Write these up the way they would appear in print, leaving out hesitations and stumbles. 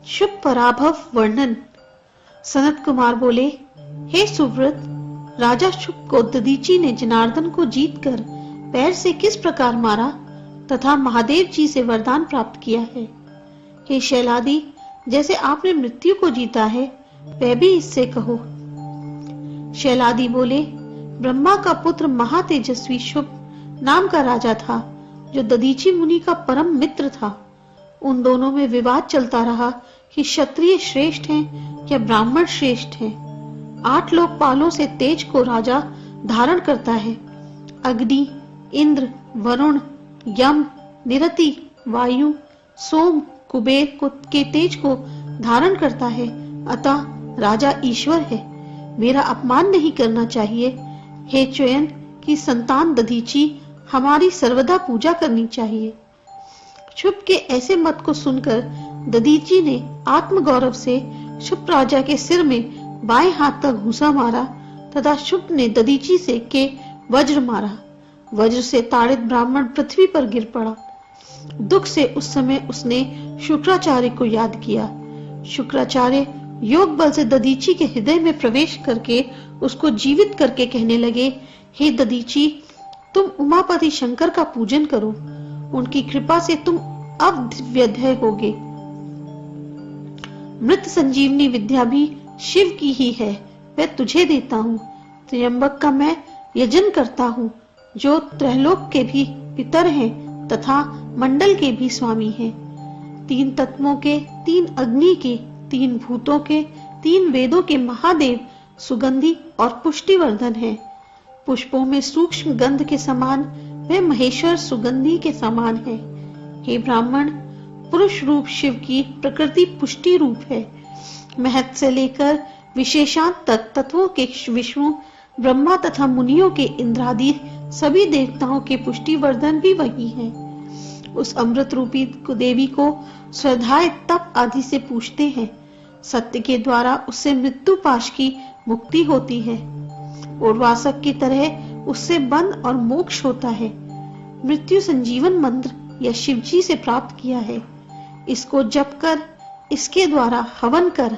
शुभ पराभव वर्णन। सनत कुमार बोले, हे सुव्रत, राजा शुभ को दधीची ने जनार्दन को जीतकर पैर से किस प्रकार मारा तथा महादेव जी से वरदान प्राप्त किया है। हे शैलादि, जैसे आपने मृत्यु को जीता है वह भी इससे कहो। शैलादि बोले, ब्रह्मा का पुत्र महातेजस्वी शुभ नाम का राजा था, जो दधीची मुनि का परम मित्र था। उन दोनों में विवाद चलता रहा कि क्षत्रिय श्रेष्ठ हैं या ब्राह्मण श्रेष्ठ हैं। 8 लोकपालों से तेज को राजा धारण करता है। अग्नि, इंद्र, वरुण, यम, निरति, वायु, सोम, कुबेर के तेज को धारण करता है। अतः राजा ईश्वर है। मेरा अपमान नहीं करना चाहिए। हे च्वयन की संतान दधीची, हमारी सर्वदा पूजा करनी चाहिए। शुभ के ऐसे मत को सुनकर दधीची ने आत्मगौरव से शुभ राजा के सिर में बाएं हाथ तक घूसा मारा तथा शुभ ने दधीची से के वज्र मारा। वज्र से ताड़ित ब्राह्मण पृथ्वी पर गिर पड़ा। दुख से उस समय उसने शुक्राचार्य को याद किया। शुक्राचार्य योग बल से दधीची के हृदय में प्रवेश करके उसको जीवित करके कहने लगे, हे दधीची, तुम उमापति शंकर का पूजन करो। उनकी कृपा से तुम अव्यध्यय होगे। मृत संजीवनी विद्या भी शिव की ही है, वह तुझे देता हूँ। त्र्यंबक का मैं यजन करता हूँ, जो त्रैलोक के भी पितर हैं तथा मंडल के भी स्वामी हैं। 3 तत्वों के, 3 अग्नि के, 3 भूतों के, 3 वेदों के महादेव सुगंधि और पुष्टिवर्धन हैं। पुष्पों में सूक्ष्म गंध के समान वह महेश्वर सुगंधि के समान है। हे ब्राह्मण, पुरुष रूप शिव की प्रकृति पुष्टि रूप है। महत से लेकर विशेषांत तक तत्वों के विष्णु, ब्रह्मा तथा मुनियों के इंद्रादि सभी देवताओं के पुष्टिवर्धन भी वही है। उस अमृत रूपी देवी को स्वाध्याय तप आदि से पूछते हैं। सत्य के द्वारा उससे मृत्यु पाश की मुक्ति होती है। उर्वासक की तरह उससे बंध और मोक्ष होता है। मृत्यु संजीवन मंत्र या शिवजी से प्राप्त किया है। इसको जप कर, इसके द्वारा हवन कर,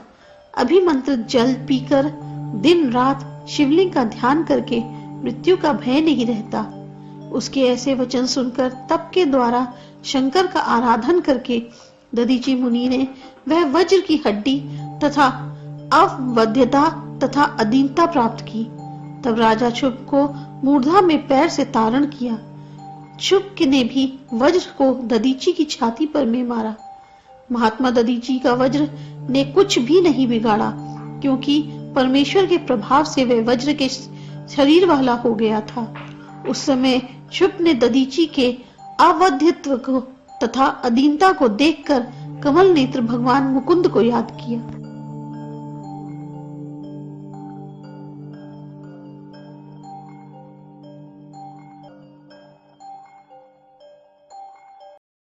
अभिमंत्रित जल पीकर दिन रात शिवलिंग का ध्यान करके मृत्यु का भय नहीं रहता। उसके ऐसे वचन सुनकर तप के द्वारा शंकर का आराधन करके दधीची मुनि ने वह वज्र की हड्डी तथा अवध्यता तथा अधीनता प्राप्त की। तब राजा शुभ को मूर्धा में पैर से तारण किया। शुभ ने भी वज्र को दधीची की छाती पर में मारा। महात्मा दधीची का वज्र ने कुछ भी नहीं बिगाड़ा, क्योंकि परमेश्वर के प्रभाव से वह वज्र के शरीर वाला हो गया था। उस समय शुभ ने दधीची के अवध्यत्व को तथा अधीनता को देखकर कमल नेत्र भगवान मुकुंद को याद किया।